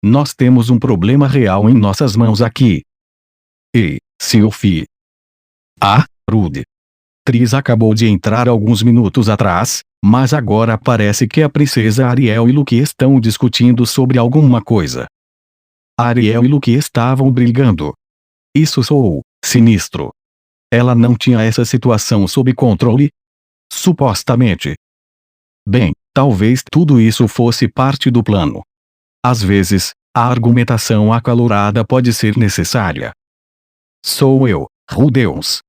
Nós temos um problema real em nossas mãos aqui. Ei, Sylphie. Ah, Rude. Tris acabou de entrar alguns minutos atrás, mas agora parece que a princesa Ariel e Luke estão discutindo sobre alguma coisa. Ariel e Luke estavam brigando. Isso soou sinistro. Ela não tinha essa situação sob controle? Supostamente, Bem, talvez tudo isso fosse parte do plano. Às vezes, a argumentação acalorada pode ser necessária. Sou eu, Rudeus.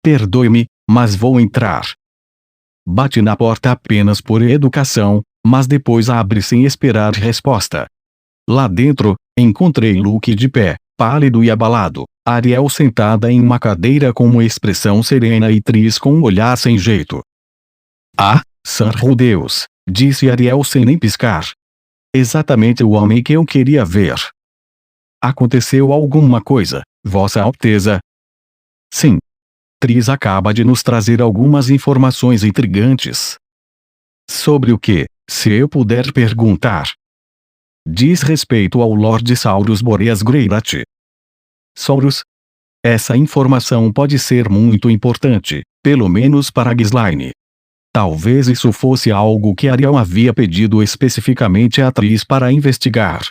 Perdoe-me, mas vou entrar. Bate na porta apenas por educação, mas depois abre sem esperar resposta. Lá dentro, encontrei Luke de pé, pálido e abalado, Ariel sentada em uma cadeira com uma expressão serena e Tris com um olhar sem jeito. Ah, Sir Rudeus, disse Ariel sem nem piscar. Exatamente o homem que eu queria ver. Aconteceu alguma coisa, Vossa Alteza? Sim. Tris acaba de nos trazer algumas informações intrigantes. Sobre o que, se eu puder perguntar? Diz respeito ao Lord Saurus Boreas Greirat. Saurus? Essa informação pode ser muito importante, pelo menos para Ghislaine. Talvez isso fosse algo que Ariel havia pedido especificamente a Tris para investigar.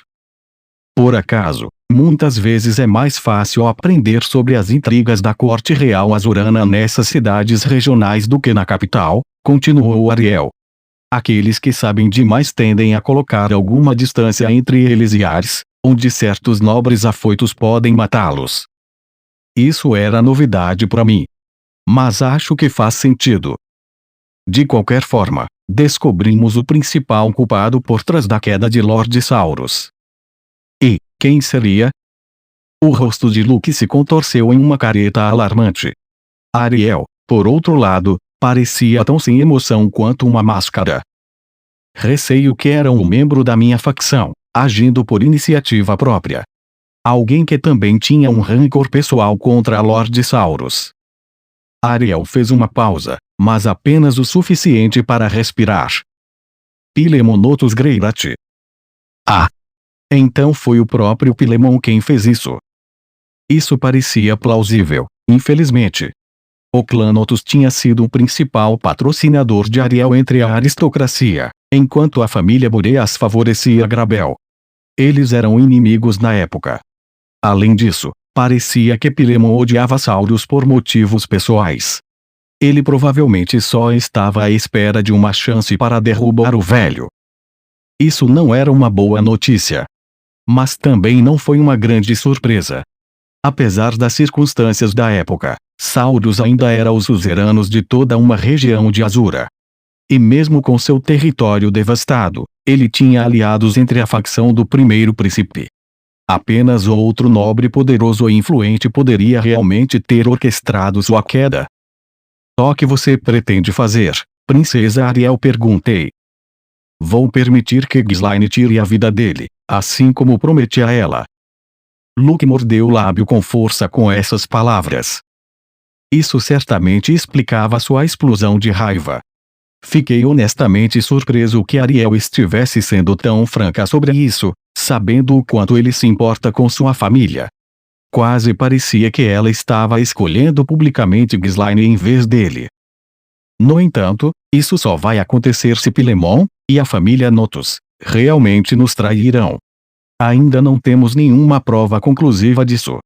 Por acaso, muitas vezes é mais fácil aprender sobre as intrigas da corte real azurana nessas cidades regionais do que na capital, continuou Ariel. Aqueles que sabem demais tendem a colocar alguma distância entre eles e Ares, onde certos nobres afoitos podem matá-los. Isso era novidade para mim. Mas acho que faz sentido. De qualquer forma, descobrimos o principal culpado por trás da queda de Lord Saurus. E, quem seria? O rosto de Luke se contorceu em uma careta alarmante. Ariel, por outro lado, parecia tão sem emoção quanto uma máscara. Receio que era um membro da minha facção, agindo por iniciativa própria. Alguém que também tinha um rancor pessoal contra Lord Saurus. Ariel fez uma pausa, mas apenas o suficiente para respirar. Pilemonotus Greirat. Ah! Então foi o próprio Pilemon quem fez isso. Isso parecia plausível, infelizmente. O clã Notus tinha sido o principal patrocinador de Ariel entre a aristocracia, enquanto a família Boreas favorecia Grabel. Eles eram inimigos na época. Além disso, parecia que Pilemon odiava Saurus por motivos pessoais. Ele provavelmente só estava à espera de uma chance para derrubar o velho. Isso não era uma boa notícia. Mas também não foi uma grande surpresa. Apesar das circunstâncias da época, Saurus ainda era os suzeranos de toda uma região de Azura. E mesmo com seu território devastado, ele tinha aliados entre a facção do primeiro príncipe. Apenas outro nobre poderoso e influente poderia realmente ter orquestrado sua queda. O que você pretende fazer, Princesa Ariel? Perguntei. Vou permitir que Ghislaine tire a vida dele, assim como prometi a ela. Luke mordeu o lábio com força com essas palavras. Isso certamente explicava sua explosão de raiva. Fiquei honestamente surpreso que Ariel estivesse sendo tão franca sobre isso, sabendo o quanto ele se importa com sua família. Quase parecia que ela estava escolhendo publicamente Ghislaine em vez dele. No entanto, isso só vai acontecer se Pilemon e a família Notus realmente nos trairão. Ainda não temos nenhuma prova conclusiva disso.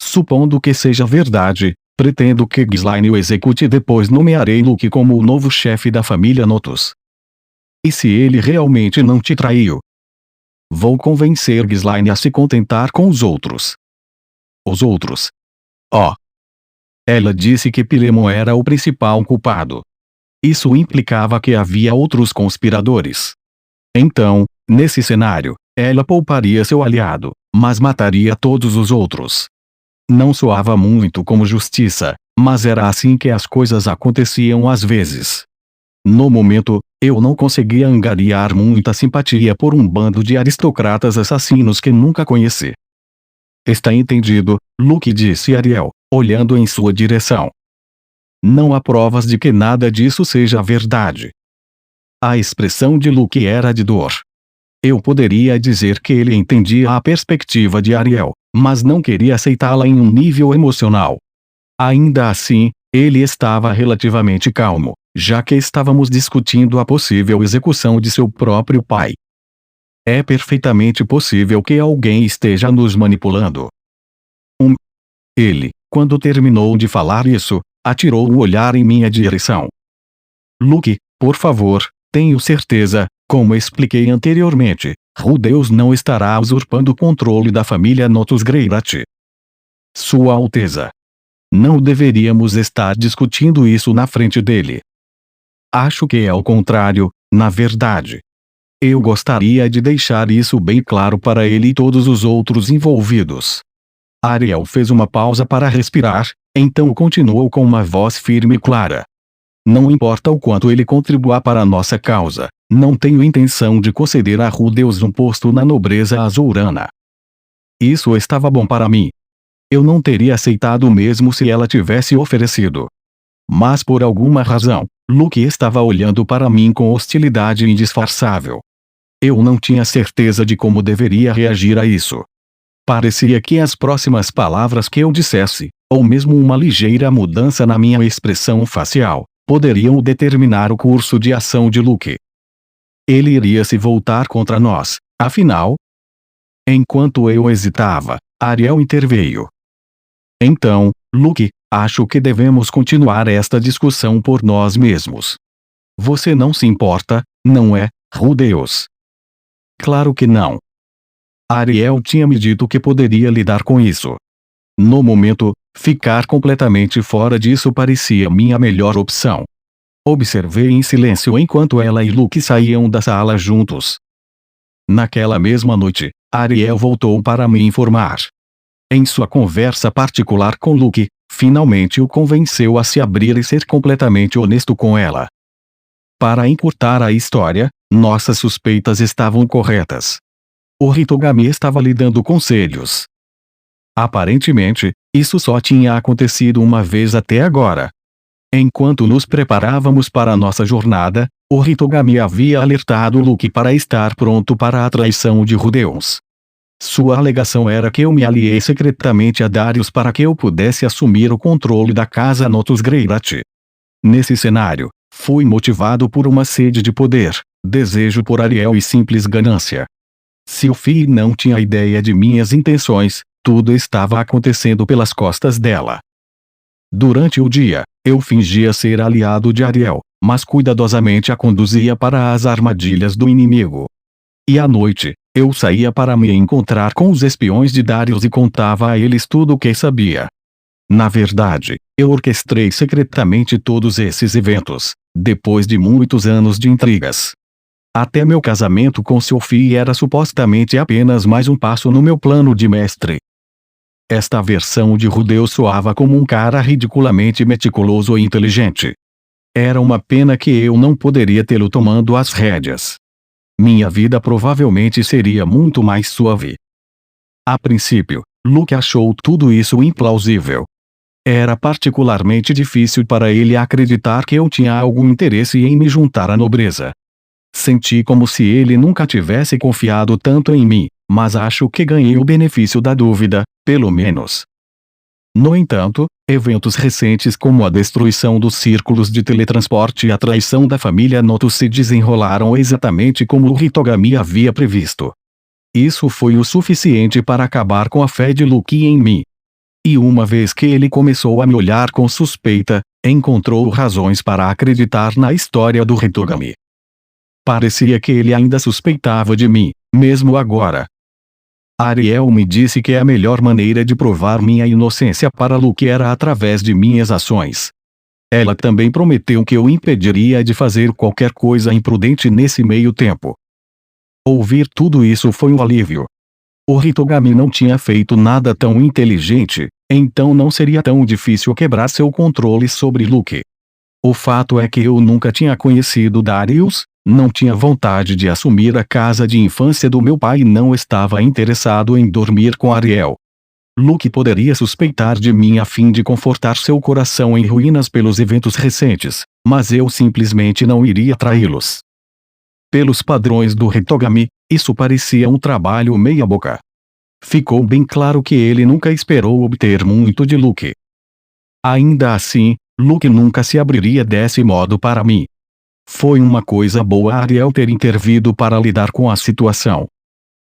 Supondo que seja verdade, pretendo que Ghislaine o execute e depois nomearei Luke como o novo chefe da família Notus. E se ele realmente não te traiu? Vou convencer Ghislaine a se contentar com os outros. Os outros? Oh! Ela disse que Pilemon era o principal culpado. Isso implicava que havia outros conspiradores. Então, nesse cenário, ela pouparia seu aliado, mas mataria todos os outros. Não soava muito como justiça, mas era assim que as coisas aconteciam às vezes. No momento, eu não conseguia angariar muita simpatia por um bando de aristocratas assassinos que nunca conheci. Está entendido, Luke, disse Ariel, olhando em sua direção. Não há provas de que nada disso seja verdade. A expressão de Luke era de dor. Eu poderia dizer que ele entendia a perspectiva de Ariel, mas não queria aceitá-la em um nível emocional. Ainda assim, ele estava relativamente calmo, já que estávamos discutindo a possível execução de seu próprio pai. É perfeitamente possível que alguém esteja nos manipulando. Ele, quando terminou de falar isso, atirou um olhar em minha direção. Luke, por favor, Tenho certeza, como expliquei anteriormente, Rudeus não estará usurpando o controle da família Notus Greyrat. Sua Alteza. Não deveríamos estar discutindo isso na frente dele. Acho que é o contrário, na verdade. Eu gostaria de deixar isso bem claro para ele e todos os outros envolvidos. Ariel fez uma pausa para respirar, então continuou com uma voz firme e clara. Não importa o quanto ele contribua para a nossa causa, não tenho intenção de conceder a Rudeus um posto na nobreza azulrana. Isso estava bom para mim. Eu não teria aceitado mesmo se ela tivesse oferecido. Mas por alguma razão, Luke estava olhando para mim com hostilidade indisfarçável. Eu não tinha certeza de como deveria reagir a isso. Parecia que as próximas palavras que eu dissesse, ou mesmo uma ligeira mudança na minha expressão facial, poderiam determinar o curso de ação de Luke. Ele iria se voltar contra nós, afinal. Enquanto eu hesitava, Ariel interveio. Então, Luke, acho que devemos continuar esta discussão por nós mesmos. Você não se importa, não é, Rudeus? Claro que não. Ariel tinha me dito que poderia lidar com isso. No momento, ficar completamente fora disso parecia minha melhor opção. Observei em silêncio enquanto ela e Luke saíam da sala juntos. Naquela mesma noite, Ariel voltou para me informar. Em sua conversa particular com Luke, finalmente o convenceu a se abrir e ser completamente honesto com ela. Para encurtar a história, nossas suspeitas estavam corretas. O Hitogami estava lhe dando conselhos. Aparentemente, isso só tinha acontecido uma vez até agora. Enquanto nos preparávamos para nossa jornada, o Hitogami havia alertado Luke para estar pronto para a traição de Rudeus. Sua alegação era que eu me aliei secretamente a Darius para que eu pudesse assumir o controle da casa Notus Greyrat. Nesse cenário, fui motivado por uma sede de poder, desejo por Ariel e simples ganância. Sylphie não tinha ideia de minhas intenções, tudo estava acontecendo pelas costas dela. Durante o dia, eu fingia ser aliado de Ariel, mas cuidadosamente a conduzia para as armadilhas do inimigo. E à noite, eu saía para me encontrar com os espiões de Darius e contava a eles tudo o que sabia. Na verdade, eu orquestrei secretamente todos esses eventos, depois de muitos anos de intrigas. Até meu casamento com Sylphie era supostamente apenas mais um passo no meu plano de mestre. Esta versão de Rudeus soava como um cara ridiculamente meticuloso e inteligente. Era uma pena que eu não poderia tê-lo tomando as rédeas. Minha vida provavelmente seria muito mais suave. A princípio, Luke achou tudo isso implausível. Era particularmente difícil para ele acreditar que eu tinha algum interesse em me juntar à nobreza. Senti como se ele nunca tivesse confiado tanto em mim, mas acho que ganhei o benefício da dúvida, pelo menos. No entanto, eventos recentes como a destruição dos círculos de teletransporte e a traição da família Notus se desenrolaram exatamente como o Hitogami havia previsto. Isso foi o suficiente para acabar com a fé de Luke em mim. E uma vez que ele começou a me olhar com suspeita, encontrou razões para acreditar na história do Hitogami. Parecia que ele ainda suspeitava de mim, mesmo agora. Ariel me disse que a melhor maneira de provar minha inocência para Luke era através de minhas ações. Ela também prometeu que eu impediria de fazer qualquer coisa imprudente nesse meio tempo. Ouvir tudo isso foi um alívio. O Hitogami não tinha feito nada tão inteligente, então não seria tão difícil quebrar seu controle sobre Luke. O fato é que eu nunca tinha conhecido Darius, não tinha vontade de assumir a casa de infância do meu pai e não estava interessado em dormir com Ariel. Luke poderia suspeitar de mim a fim de confortar seu coração em ruínas pelos eventos recentes, mas eu simplesmente não iria traí-los. Pelos padrões do Hitogami, isso parecia um trabalho meia-boca. Ficou bem claro que ele nunca esperou obter muito de Luke. Ainda assim, Luke nunca se abriria desse modo para mim. Foi uma coisa boa Ariel ter intervido para lidar com a situação.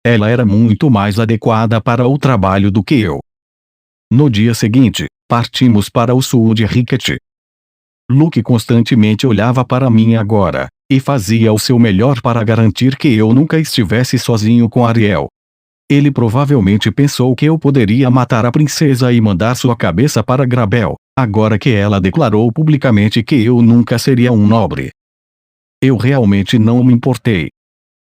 Ela era muito mais adequada para o trabalho do que eu. No dia seguinte, partimos para o sul de Ricket. Luke constantemente olhava para mim agora, e fazia o seu melhor para garantir que eu nunca estivesse sozinho com Ariel. Ele provavelmente pensou que eu poderia matar a princesa e mandar sua cabeça para Grabel, agora que ela declarou publicamente que eu nunca seria um nobre. Eu realmente não me importei.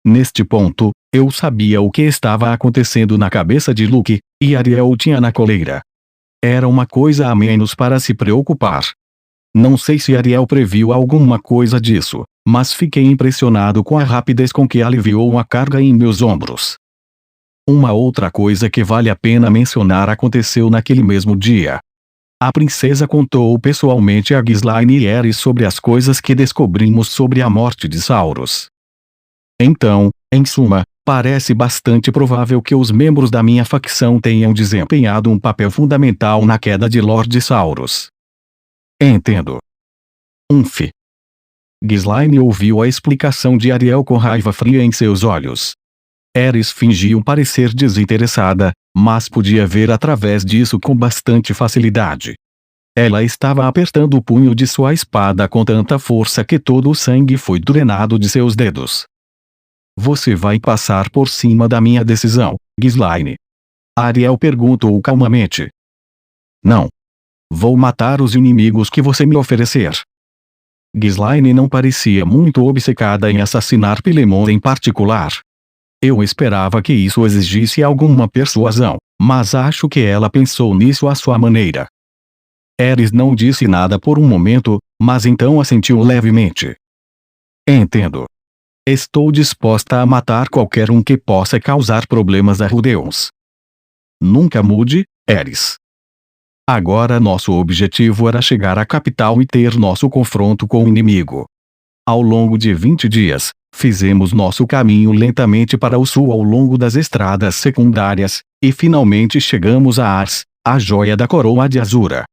Neste ponto, eu sabia o que estava acontecendo na cabeça de Luke, e Ariel o tinha na coleira. Era uma coisa a menos para se preocupar. Não sei se Ariel previu alguma coisa disso, mas fiquei impressionado com a rapidez com que aliviou uma carga em meus ombros. Uma outra coisa que vale a pena mencionar aconteceu naquele mesmo dia. A princesa contou pessoalmente a Ghislaine e Aerys sobre as coisas que descobrimos sobre a morte de Sauros. Então, em suma, parece bastante provável que os membros da minha facção tenham desempenhado um papel fundamental na queda de Lord Sauros. Entendo. Umf. Ghislaine ouviu a explicação de Ariel com raiva fria em seus olhos. Aerys fingiu parecer desinteressada, mas podia ver através disso com bastante facilidade. Ela estava apertando o punho de sua espada com tanta força que todo o sangue foi drenado de seus dedos. Você vai passar por cima da minha decisão, Ghislaine? Ariel perguntou calmamente. Não. Vou matar os inimigos que você me oferecer. Ghislaine não parecia muito obcecada em assassinar Philemon em particular. Eu esperava que isso exigisse alguma persuasão, mas acho que ela pensou nisso à sua maneira. Aerys não disse nada por um momento, mas então assentiu levemente. Entendo. Estou disposta a matar qualquer um que possa causar problemas a Rudeons. Nunca mude, Aerys. Agora nosso objetivo era chegar à capital e ter nosso confronto com o inimigo. Ao longo de 20 dias, fizemos nosso caminho lentamente para o sul ao longo das estradas secundárias, e finalmente chegamos a Ars, a joia da coroa de Azura.